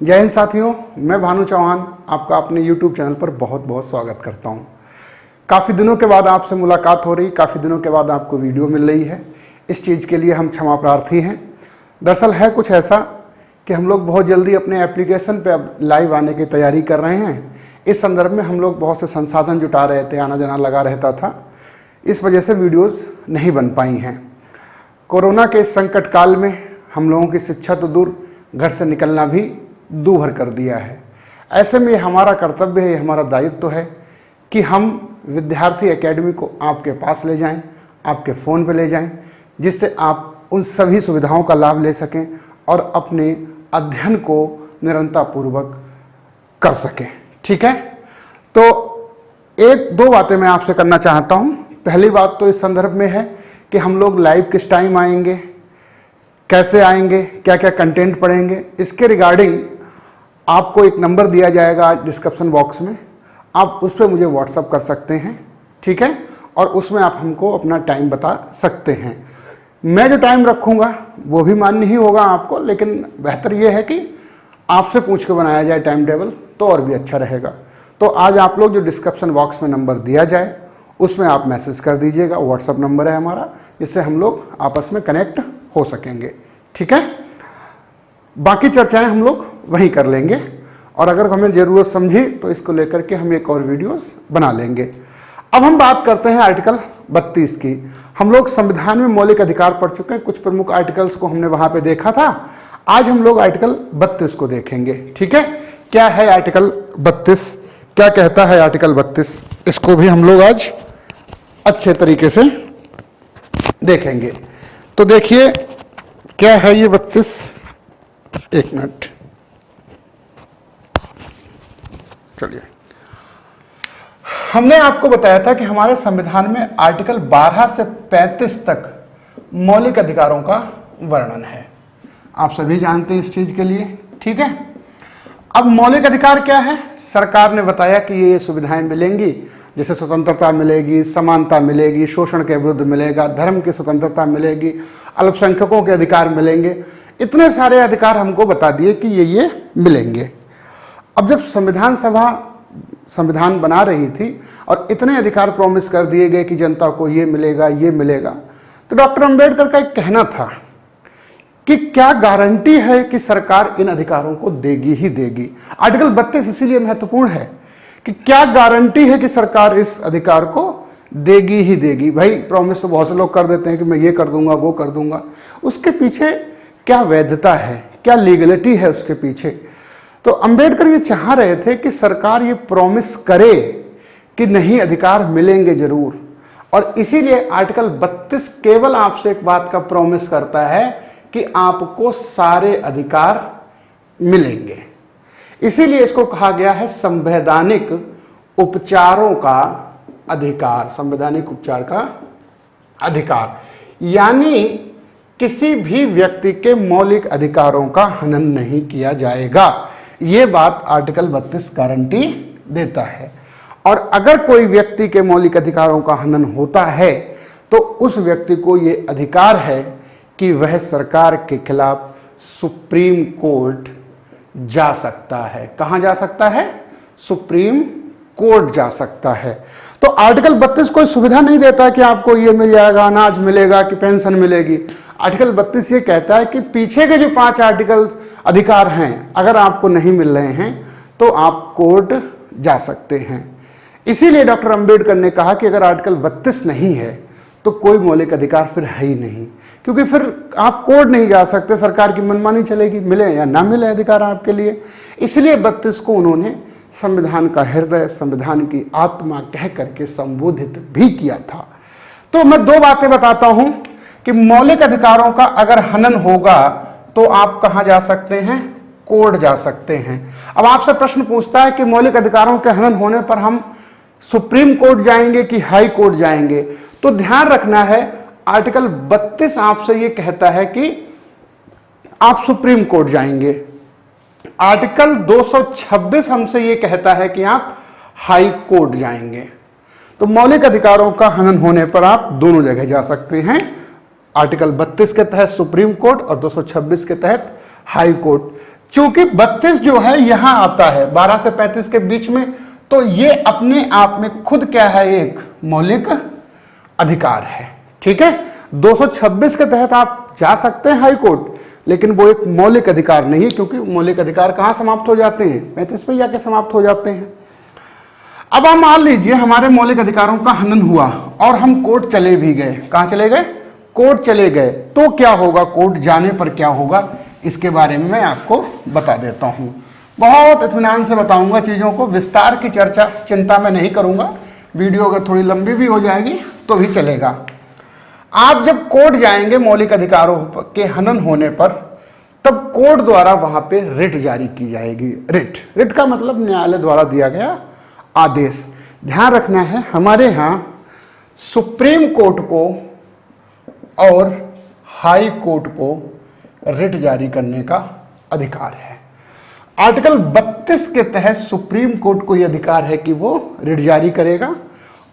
जय हिंद साथियों, मैं भानु चौहान आपका अपने YouTube चैनल पर बहुत बहुत स्वागत करता हूं। काफ़ी दिनों के बाद आपसे मुलाकात हो रही, काफ़ी दिनों के बाद आपको वीडियो मिल रही है। इस चीज़ के लिए हम क्षमा प्रार्थी हैं। दरअसल है कुछ ऐसा कि हम लोग बहुत जल्दी अपने एप्लीकेशन पे अब लाइव आने की तैयारी कर रहे हैं। इस संदर्भ में हम लोग बहुत से संसाधन जुटा रहे थे, आना जाना लगा रहता था, इस वजह से वीडियोज़ नहीं बन पाई हैं। कोरोना के इस संकट काल में हम लोगों की शिक्षा तो दूर, घर से निकलना भी दूभर कर दिया है। ऐसे में हमारा कर्तव्य है, हमारा दायित्व है कि हम विद्यार्थी एकेडमी को आपके पास ले जाएं, आपके फ़ोन पे ले जाएं, जिससे आप उन सभी सुविधाओं का लाभ ले सकें और अपने अध्ययन को निरंतरपूर्वक कर सकें। ठीक है, तो एक दो बातें मैं आपसे करना चाहता हूं। पहली बात तो इस संदर्भ में है कि हम लोग लाइव किस टाइम आएंगे, कैसे आएंगे, क्या क्या कंटेंट पढ़ेंगे, इसके रिगार्डिंग आपको एक नंबर दिया जाएगा डिस्क्रिप्शन बॉक्स में। आप उस पर मुझे व्हाट्सअप कर सकते हैं, ठीक है, और उसमें आप हमको अपना टाइम बता सकते हैं। मैं जो टाइम रखूंगा वो भी मान्य ही होगा आपको, लेकिन बेहतर ये है कि आपसे पूछ के बनाया जाए टाइम टेबल, तो और भी अच्छा रहेगा। तो आज आप लोग जो डिस्क्रिप्शन बॉक्स में नंबर दिया जाए उसमें आप मैसेज कर दीजिएगा, व्हाट्सअप नंबर है हमारा, जिससे हम लोग आपस में कनेक्ट हो सकेंगे। ठीक है, बाकी चर्चाएं हम लोग वहीं कर लेंगे, और अगर हमें ज़रूरत समझी तो इसको लेकर के हम एक और वीडियोस बना लेंगे। अब हम बात करते हैं आर्टिकल 32 की। हम लोग संविधान में मौलिक अधिकार पढ़ चुके हैं, कुछ प्रमुख आर्टिकल्स को हमने वहां पे देखा था। आज हम लोग आर्टिकल 32 को देखेंगे। ठीक है, क्या है आर्टिकल 32, क्या कहता है आर्टिकल 32, इसको भी हम लोग आज अच्छे तरीके से देखेंगे। तो देखिए क्या है ये 32, एक मिनट, चलिए। हमने आपको बताया था कि हमारे संविधान में आर्टिकल 12 से 35 तक मौलिक अधिकारों का वर्णन है। आप सभी जानते हैं इस चीज के लिए। ठीक है, अब मौलिक अधिकार क्या है? सरकार ने बताया कि ये सुविधाएं मिलेंगी, जैसे स्वतंत्रता मिलेगी, समानता मिलेगी, शोषण के विरुद्ध मिलेगा, धर्म की स्वतंत्रता मिलेगी, अल्पसंख्यकों के अधिकार मिलेंगे। इतने सारे अधिकार हमको बता दिए कि ये मिलेंगे। अब जब संविधान सभा संविधान बना रही थी और इतने अधिकार प्रॉमिस कर दिए गए कि जनता को ये मिलेगा, ये मिलेगा, तो डॉक्टर अंबेडकर का एक कहना था कि क्या गारंटी है कि सरकार इन अधिकारों को देगी ही देगी। आर्टिकल 32 इसीलिए महत्वपूर्ण है कि क्या गारंटी है कि सरकार इस अधिकार को देगी ही देगी। भाई प्रॉमिस तो बहुत से लोग कर देते हैं कि मैं ये कर दूंगा, वो कर दूंगा, उसके पीछे क्या वैधता है, क्या लीगलिटी है उसके पीछे। तो अंबेडकर ये चाह रहे थे कि सरकार ये प्रॉमिस करे कि नहीं, अधिकार मिलेंगे जरूर, और इसीलिए आर्टिकल 32 केवल आपसे एक बात का प्रॉमिस करता है कि आपको सारे अधिकार मिलेंगे। इसीलिए इसको कहा गया है संवैधानिक उपचारों का अधिकार, संवैधानिक उपचार का अधिकार, यानी किसी भी व्यक्ति के मौलिक अधिकारों का हनन नहीं किया जाएगा। ये बात आर्टिकल 32 गारंटी देता है। और अगर कोई व्यक्ति के मौलिक अधिकारों का हनन होता है तो उस व्यक्ति को ये अधिकार है कि वह सरकार के खिलाफ सुप्रीम कोर्ट जा सकता है। कहां जा सकता है? सुप्रीम कोर्ट जा सकता है। तो आर्टिकल 32 कोई सुविधा नहीं देता कि आपको ये मिल जाएगा, अनाज मिलेगा कि पेंशन मिलेगी। आर्टिकल 32 ये कहता है कि पीछे के जो 5 आर्टिकल अधिकार हैं, अगर आपको नहीं मिल रहे हैं तो आप कोर्ट जा सकते हैं। इसीलिए डॉक्टर अंबेडकर ने कहा कि अगर आर्टिकल 32 नहीं है तो कोई मौलिक अधिकार फिर है ही नहीं, क्योंकि फिर आप कोर्ट नहीं जा सकते, सरकार की मनमानी चलेगी, मिले या ना मिले अधिकार आपके लिए। इसलिए 32 को उन्होंने संविधान का हृदय, संविधान की आत्मा कह करके संबोधित भी किया था। तो मैं दो बातें बताता हूं कि मौलिक अधिकारों का अगर हनन होगा तो आप कहां जा सकते हैं? कोर्ट जा सकते हैं। अब आपसे प्रश्न पूछता है कि मौलिक अधिकारों के हनन होने पर हम सुप्रीम कोर्ट जाएंगे कि हाई कोर्ट जाएंगे? तो ध्यान रखना है, आर्टिकल 32 आपसे यह कहता है कि आप सुप्रीम कोर्ट जाएंगे। आर्टिकल 226 हमसे यह कहता है कि आप हाई कोर्ट जाएंगे। तो मौलिक अधिकारों का हनन होने पर आप दोनों जगह जा सकते हैं, आर्टिकल 32 के तहत सुप्रीम कोर्ट और 226 के तहत हाई कोर्ट। चूंकि 32 जो है यहां आता है 12 से 35 के बीच में, तो ये अपने आप में खुद क्या है, एक मौलिक अधिकार है। ठीक है, 226 के तहत आप जा सकते हैं हाई कोर्ट, लेकिन वो एक मौलिक अधिकार नहीं है, क्योंकि मौलिक अधिकार कहां समाप्त हो जाते हैं, 35 पे जाके समाप्त हो जाते हैं। अब आप मान लीजिए हमारे मौलिक अधिकारों का हनन हुआ और हम कोर्ट चले भी गए। कहां चले गए, कोर्ट चले गए, तो क्या होगा, कोर्ट जाने पर क्या होगा, इसके बारे में मैं आपको बता देता हूं। बहुत इत्मीनान से बताऊंगा चीजों को, विस्तार की चर्चा चिंता में नहीं करूंगा। वीडियो अगर थोड़ी लंबी भी हो जाएगी तो भी चलेगा। आप जब कोर्ट जाएंगे मौलिक अधिकारों के हनन होने पर, तब कोर्ट द्वारा वहां पे रिट जारी की जाएगी। रिट का मतलब न्यायालय द्वारा दिया गया आदेश। ध्यान रखना है, हमारे यहां सुप्रीम कोर्ट को और हाई कोर्ट को रिट जारी करने का अधिकार है। आर्टिकल 32 के तहत सुप्रीम कोर्ट को यह अधिकार है कि वो रिट जारी करेगा,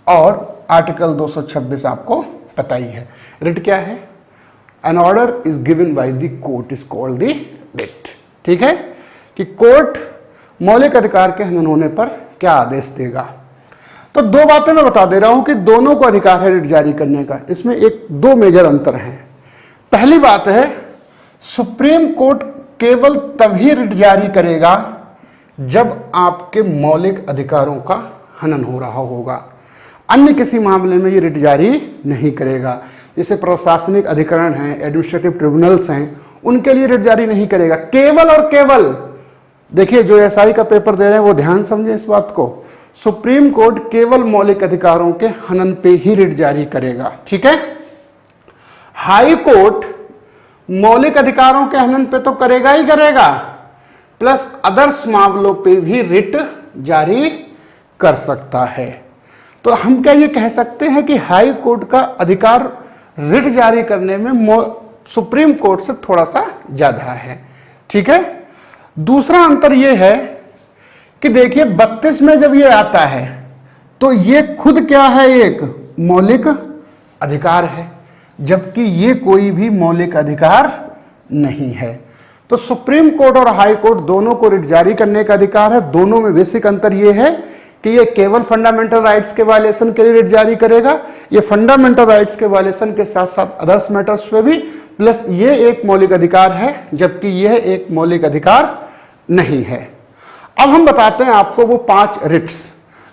और आर्टिकल 226 आपको पता ही है। रिट क्या है, an order is given by the court is called the writ. ठीक है, कि कोर्ट मौलिक अधिकार के हनन होने पर क्या आदेश देगा। तो दो बातें मैं बता दे रहा हूं कि दोनों को अधिकार है रिट जारी करने का। इसमें एक दो मेजर अंतर हैं। पहली बात है, सुप्रीम कोर्ट केवल तभी रिट जारी करेगा जब आपके मौलिक अधिकारों का हनन हो रहा होगा, अन्य किसी मामले में ये रिट जारी नहीं करेगा। जैसे प्रशासनिक अधिकरण हैं, एडमिनिस्ट्रेटिव ट्रिब्यूनल्स हैं, उनके लिए रिट जारी नहीं करेगा। केवल और केवल, देखिए जो एसआई का पेपर दे रहे हैं वो ध्यान समझे इस बात को, सुप्रीम कोर्ट केवल मौलिक अधिकारों के हनन पे ही रिट जारी करेगा। ठीक है, हाई कोर्ट मौलिक अधिकारों के हनन पे तो करेगा ही करेगा, प्लस अदर्स मामलों पे भी रिट जारी कर सकता है। तो हम क्या ये कह सकते हैं कि हाई कोर्ट का अधिकार रिट जारी करने में सुप्रीम कोर्ट से थोड़ा सा ज्यादा है। ठीक है, दूसरा अंतर यह है कि देखिए 32 में जब ये आता है तो ये खुद क्या है, एक मौलिक अधिकार है, जबकि ये कोई भी मौलिक अधिकार नहीं है। तो सुप्रीम कोर्ट और हाई कोर्ट दोनों को रिट जारी करने का अधिकार है। दोनों में बेसिक अंतर यह है कि ये केवल फंडामेंटल राइट्स के वायलेशन के लिए रिट जारी करेगा, ये फंडामेंटल राइट्स के वायलेशन के साथ साथ अदर्स मैटर्स पे भी, प्लस ये एक मौलिक अधिकार है, जबकि यह एक मौलिक अधिकार नहीं है। अब हम बताते हैं आपको वो 5 रिट्स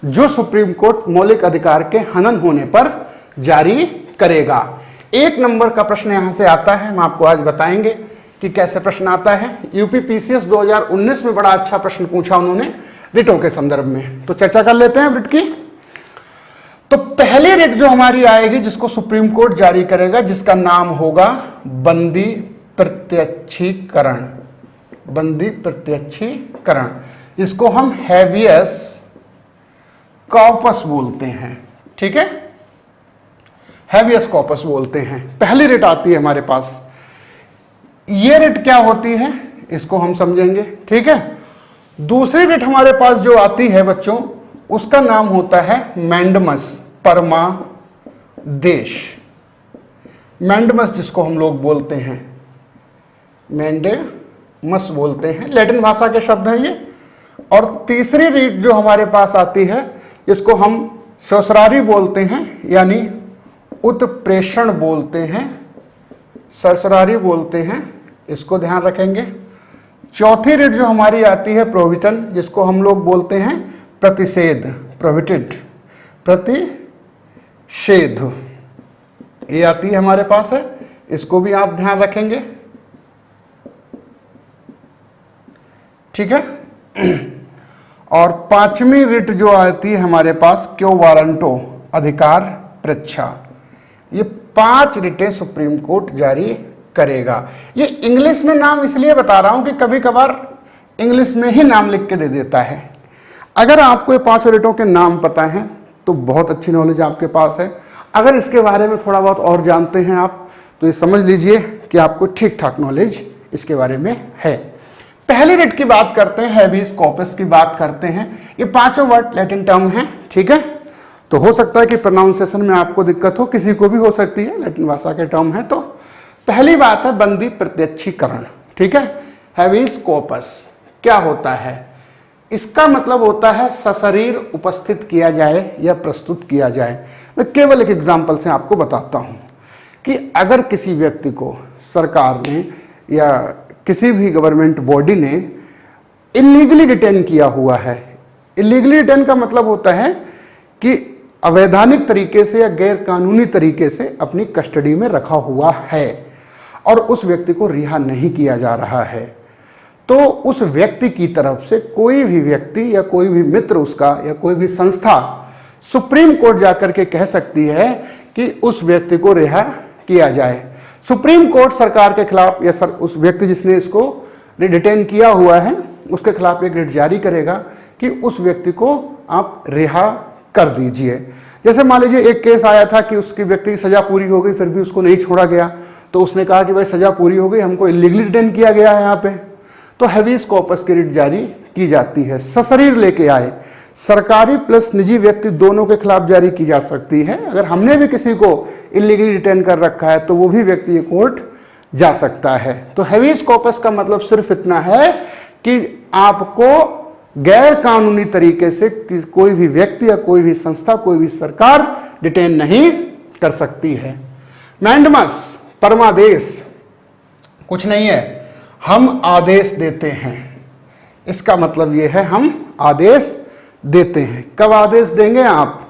जो सुप्रीम कोर्ट मौलिक अधिकार के हनन होने पर जारी करेगा। 1 नंबर का प्रश्न यहां से आता है, हम आपको आज बताएंगे कि कैसे प्रश्न आता है। यूपी पीसीएस 2019 में बड़ा अच्छा प्रश्न पूछा उन्होंने रिटों के संदर्भ में, तो चर्चा कर लेते हैं रिट की। तो पहली रिट जो हमारी आएगी जिसको सुप्रीम कोर्ट जारी करेगा, जिसका नाम होगा बंदी प्रत्यक्षीकरण। बंदी प्रत्यक्षीकरण, इसको हम हैबियस कॉर्पस बोलते हैं। ठीक है, हैबियस कॉर्पस बोलते हैं। पहली रिट आती है हमारे पास। ये रिट क्या होती है इसको हम समझेंगे। ठीक है, दूसरी रिट हमारे पास जो आती है बच्चों, उसका नाम होता है मैंडमस परमादेश। मैंडमस जिसको हम लोग बोलते हैं, मैंडेमस बोलते हैं, लैटिन भाषा के शब्द हैं ये। और तीसरी रिट जो हमारे पास आती है, इसको हम ससुरारी बोलते हैं, यानी उत्प्रेषण बोलते हैं, ससुरारी बोलते हैं, इसको ध्यान रखेंगे। चौथी रिट जो हमारी आती है प्रोविटन, जिसको हम लोग बोलते हैं प्रतिषेध, प्रोविटेड, प्रतिषेध, ये आती है हमारे पास है, इसको भी आप ध्यान रखेंगे। ठीक है, और 5वीं रिट जो आती है हमारे पास क्यो वारंटो, अधिकार परीक्षा। ये 5 रिटें सुप्रीम कोर्ट जारी करेगा। ये इंग्लिश में नाम इसलिए बता रहा हूं कि कभी कभार इंग्लिश में ही नाम लिख के दे देता है। अगर आपको ये 5 रिटों के नाम पता हैं तो बहुत अच्छी नॉलेज आपके पास है। अगर इसके बारे में थोड़ा बहुत और जानते हैं आप, तो ये समझ लीजिए कि आपको ठीक ठाक नॉलेज इसके बारे में है। पहली रिट की बात करते हैं, हैबियस कॉर्पस की बात करते हैं। ये 5 वर्ड लैटिन टर्म है। ठीक है, तो हो सकता है कि प्रोनाउंसिएशन में आपको दिक्कत हो, किसी को भी हो सकती है, लैटिन भाषा के टर्म है। तो पहली बात है बंदी प्रत्यक्षीकरण। ठीक है, हैविस कॉर्पस क्या होता है? इसका मतलब होता है सशरीर उपस्थित किया जाए या प्रस्तुत किया जाए। मैं केवल एक एग्जांपल से आपको बताता हूं कि अगर किसी व्यक्ति को सरकार ने या किसी भी गवर्नमेंट बॉडी ने इलीगली डिटेन किया हुआ है, इलीगली डिटेन का मतलब होता है कि अवैधानिक तरीके से या गैर कानूनी तरीके से अपनी कस्टडी में रखा हुआ है और उस व्यक्ति को रिहा नहीं किया जा रहा है, तो उस व्यक्ति की तरफ से कोई भी व्यक्ति या कोई भी मित्र उसका या कोई भी संस्था सुप्रीम कोर्ट जाकर के कह सकती है कि उस व्यक्ति को रिहा किया जाए। सुप्रीम कोर्ट सरकार के खिलाफ या उस व्यक्ति जिसने इसको डिटेन किया हुआ है उसके खिलाफ एक रिट जारी करेगा कि उस व्यक्ति को आप रिहा कर दीजिए। जैसे मान लीजिए एक केस आया था कि उसकी व्यक्ति की सजा पूरी हो गई फिर भी उसको नहीं छोड़ा गया, तो उसने कहा कि भाई सजा पूरी हो गई, हमको इलीगली डिटेन किया गया है यहाँ पे, तो हैविस कॉर्पस की रिट जारी की जाती है। सशरीर लेके आए, सरकारी प्लस निजी व्यक्ति दोनों के खिलाफ जारी की जा सकती है। अगर हमने भी किसी को इलीगली डिटेन कर रखा है तो वो भी व्यक्ति कोर्ट जा सकता है। तो हैविस कॉर्पस का मतलब सिर्फ इतना है कि आपको गैर कानूनी तरीके से कोई भी व्यक्ति या कोई भी संस्था, कोई भी सरकार डिटेन नहीं कर सकती है। मैंडमस परमादेश कुछ नहीं है, हम आदेश देते हैं। इसका मतलब यह है हम आदेश देते हैं। कब आदेश देंगे आप?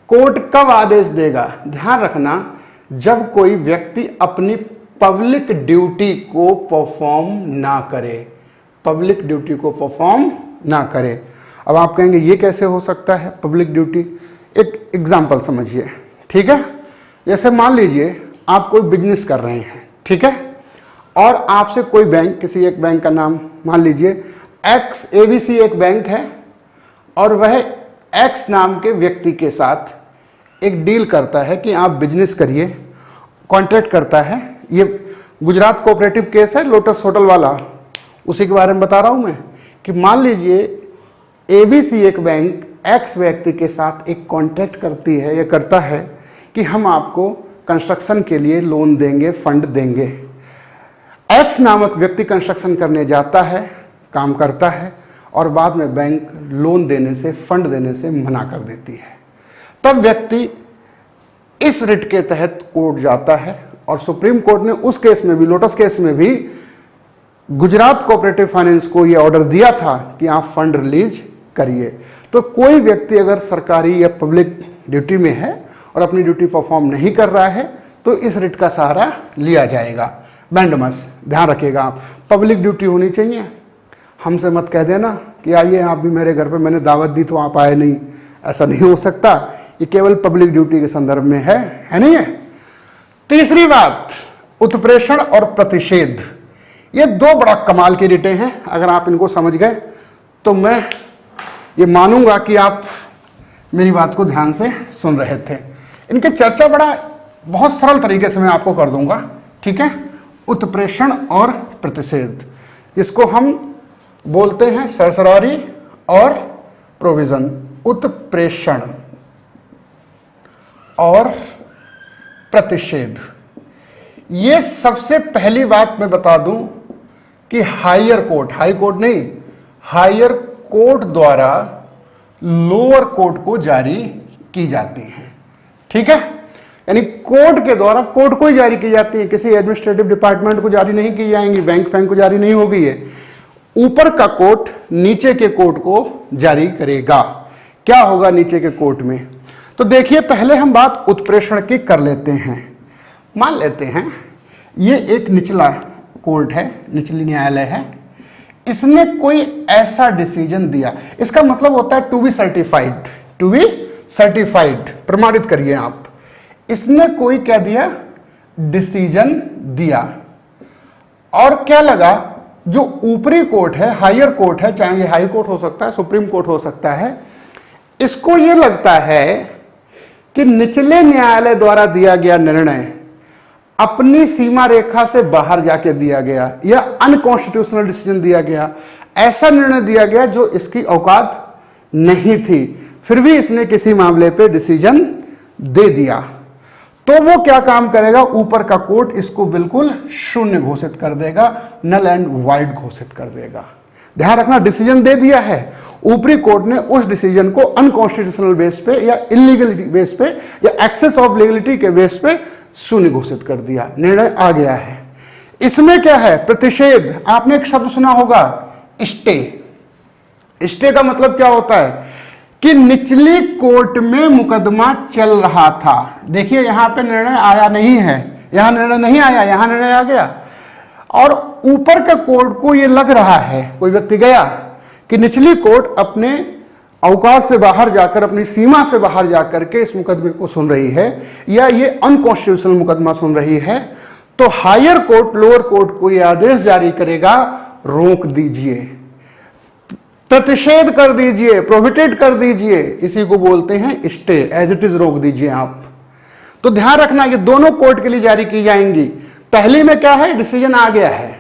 कोर्ट कब आदेश देगा? ध्यान रखना, जब कोई व्यक्ति अपनी पब्लिक ड्यूटी को परफॉर्म ना करे, पब्लिक ड्यूटी को परफॉर्म ना करे। अब आप कहेंगे ये कैसे हो सकता है पब्लिक ड्यूटी? एक एग्जांपल समझिए, ठीक है। जैसे मान लीजिए आप कोई बिजनेस कर रहे हैं, ठीक है, और आपसे कोई बैंक, किसी एक बैंक का नाम मान लीजिए एक्स, एबीसी एक बैंक है, और वह एक्स नाम के व्यक्ति के साथ एक डील करता है कि आप बिजनेस करिए, कॉन्ट्रैक्ट करता है। ये गुजरात कोऑपरेटिव केस है, लोटस होटल वाला, उसी के बारे में बता रहा हूं मैं कि मान लीजिए एबीसी एक बैंक एक्स व्यक्ति के साथ एक कॉन्ट्रैक्ट करती है या करता है कि हम आपको कंस्ट्रक्शन के लिए लोन देंगे, फंड देंगे। एक्स नामक व्यक्ति कंस्ट्रक्शन करने जाता है, काम करता है, और बाद में बैंक लोन देने से, फंड देने से मना कर देती है। तब व्यक्ति इस रिट के तहत कोर्ट जाता है और सुप्रीम कोर्ट ने उस केस में भी, लोटस केस में भी, गुजरात कोऑपरेटिव फाइनेंस को यह ऑर्डर दिया था कि आप फंड रिलीज करिए। तो कोई व्यक्ति अगर सरकारी या पब्लिक ड्यूटी में है और अपनी ड्यूटी परफॉर्म नहीं कर रहा है तो इस रिट का सहारा लिया जाएगा। मैंडमस ध्यान रखिएगा आप, पब्लिक ड्यूटी होनी चाहिए। हमसे मत कह देना कि आइए आप भी मेरे घर पे, मैंने दावत दी तो आप आए नहीं, ऐसा नहीं हो सकता। ये केवल पब्लिक ड्यूटी के संदर्भ में है नहीं है। तीसरी बात, उत्प्रेषण और प्रतिषेध। ये दो बड़ा कमाल की रिटें हैं। अगर आप इनको समझ गए तो मैं ये मानूंगा कि आप मेरी बात को ध्यान से सुन रहे थे। इनके चर्चा बहुत सरल तरीके से मैं आपको कर दूंगा, ठीक है। उत्प्रेषण और प्रतिषेध, जिसको हम बोलते हैं सरसरारी और प्रोविजन। उत्प्रेषण और प्रतिषेध, ये सबसे पहली बात मैं बता दूं कि हायर कोर्ट, हाई कोर्ट नहीं, हायर कोर्ट द्वारा लोअर कोर्ट को जारी की जाती हैं, ठीक है। यानी कोर्ट के द्वारा कोर्ट को ही जारी की जाती है, किसी एडमिनिस्ट्रेटिव डिपार्टमेंट को जारी नहीं की जाएंगी, बैंक को जारी नहीं होगी। ये ऊपर का कोर्ट नीचे के कोर्ट को जारी करेगा। क्या होगा नीचे के कोर्ट में? तो देखिए, पहले हम बात उत्प्रेषण की कर लेते हैं। मान लेते हैं ये एक निचला कोर्ट है, निचली न्यायालय है, इसने कोई ऐसा डिसीजन दिया, इसका मतलब होता है to be certified, to be certified, प्रमाणित करिए आप। इसने कोई क्या दिया? डिसीजन दिया। और क्या लगा, जो ऊपरी कोर्ट है, हायर कोर्ट है, चाहे ये हाई कोर्ट हो सकता है, सुप्रीम कोर्ट हो सकता है, इसको ये लगता है कि निचले न्यायालय द्वारा दिया गया निर्णय अपनी सीमा रेखा से बाहर जाके दिया गया या अनकॉन्स्टिट्यूशनल डिसीजन दिया गया, ऐसा निर्णय दिया गया जो इसकी औकात नहीं थी, फिर भी इसने किसी मामले पे डिसीजन दे दिया। तो वो क्या काम करेगा, ऊपर का कोर्ट इसको बिल्कुल शून्य घोषित कर देगा, नल एंड वाइड घोषित कर देगा। ध्यान रखना, डिसीजन दे दिया है, ऊपरी कोर्ट ने उस डिसीजन को अनकॉन्स्टिट्यूशनल बेस पे या इलीगलिटी बेस पे या एक्सेस ऑफ लीगलिटी के बेस पे शून्य घोषित कर दिया, निर्णय आ गया है। इसमें क्या है, प्रतिषेध। आपने एक शब्द सुना होगा, स्टे। स्टे का मतलब क्या होता है कि निचली कोर्ट में मुकदमा चल रहा था। देखिए यहां पे निर्णय आया नहीं है, यहां निर्णय नहीं आया, यहां निर्णय आ गया, और ऊपर का कोर्ट को यह लग रहा है, कोई व्यक्ति गया कि निचली कोर्ट अपने अवकाश से बाहर जाकर, अपनी सीमा से बाहर जाकर के इस मुकदमे को सुन रही है या ये अनकॉन्स्टिट्यूशनल मुकदमा सुन रही है, तो हायर कोर्ट लोअर कोर्ट को यह आदेश जारी करेगा, रोक दीजिए, प्रतिषेध कर दीजिए, प्रोहिबिटेड कर दीजिए। इसी को बोलते हैं स्टे, एज इट इज रोक दीजिए आप। तो ध्यान रखना, ये दोनों कोर्ट के लिए जारी की जाएंगी। पहली में क्या है, डिसीजन आ गया है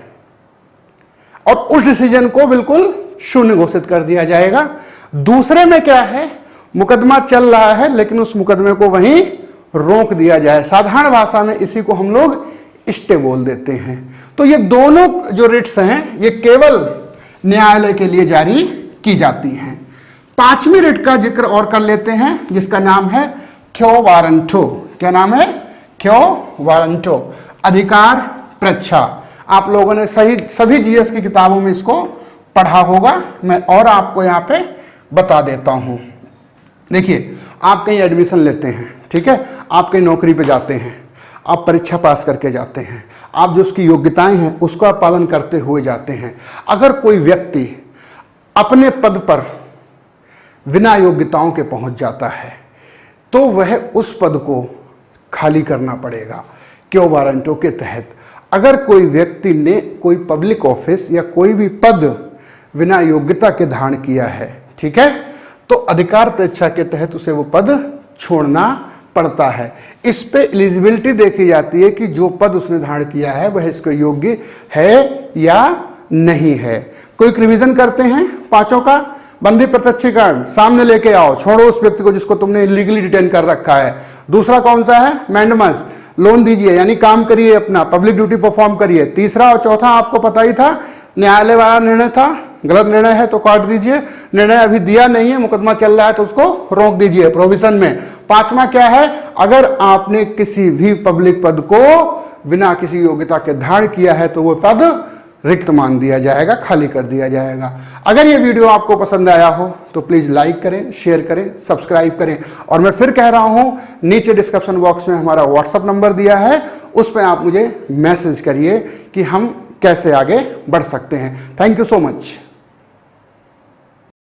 और उस डिसीजन को बिल्कुल शून्य घोषित कर दिया जाएगा। दूसरे में क्या है, मुकदमा चल रहा है लेकिन उस मुकदमे को वहीं रोक दिया जाए। साधारण भाषा में इसी को हम लोग स्टे बोल देते हैं। तो ये दोनों जो रिट्स हैं ये केवल न्यायालय के लिए जारी की जाती हैं। पांचवी रिट का जिक्र और कर लेते हैं, जिसका नाम है क्यो वारंटो। क्या नाम है, क्यो वारंटो, अधिकार परीक्षा। आप लोगों ने सभी जीएस की किताबों में इसको पढ़ा होगा, मैं और आपको यहां पे बता देता हूं। देखिए, आप कहीं एडमिशन लेते हैं, ठीक है, आप कहीं नौकरी पे जाते हैं, आप परीक्षा पास करके जाते हैं, आप जो उसकी योग्यताएं हैं उसको आप पालन करते हुए जाते हैं। अगर कोई व्यक्ति अपने पद पर बिना योग्यताओं के पहुंच जाता है तो वह उस पद को खाली करना पड़ेगा क्यो वारंटो के तहत। अगर कोई व्यक्ति ने कोई पब्लिक ऑफिस या कोई भी पद बिना योग्यता के धारण किया है, ठीक है, तो अधिकार परीक्षा के तहत उसे वो पद छोड़ना पड़ता है। इस पे एलिजिबिलिटी देखी जाती है कि जो पद उसने धारण किया है वह इसके योग्य है या नहीं है। कोई रिवीजन करते हैं पांचों का। बंदी प्रत्यक्षीकरण, सामने लेके आओ, छोड़ो उस व्यक्ति को जिसको तुमने इलीगली डिटेन कर रखा है। दूसरा कौन सा है, मैंडमस, लोन दीजिए, यानी काम करिए, अपना पब्लिक ड्यूटी परफॉर्म करिए। तीसरा और चौथा आपको पता ही था, न्यायालय वाला निर्णय था, गलत निर्णय है तो काट दीजिए, निर्णय अभी दिया नहीं है, मुकदमा चल रहा है तो उसको रोक दीजिए, प्रोविजन में। पांचवा क्या है, अगर आपने किसी भी पब्लिक पद को बिना किसी योग्यता के धारण किया है तो वो पद रिक्त मान दिया जाएगा, खाली कर दिया जाएगा। अगर ये वीडियो आपको पसंद आया हो तो प्लीज लाइक करें, शेयर करें, सब्सक्राइब करें। और मैं फिर कह रहा हूं, नीचे डिस्क्रिप्शन बॉक्स में हमारा व्हाट्सएप नंबर दिया है, उस पर आप मुझे मैसेज करिए कि हम कैसे आगे बढ़ सकते हैं। Thank you so much.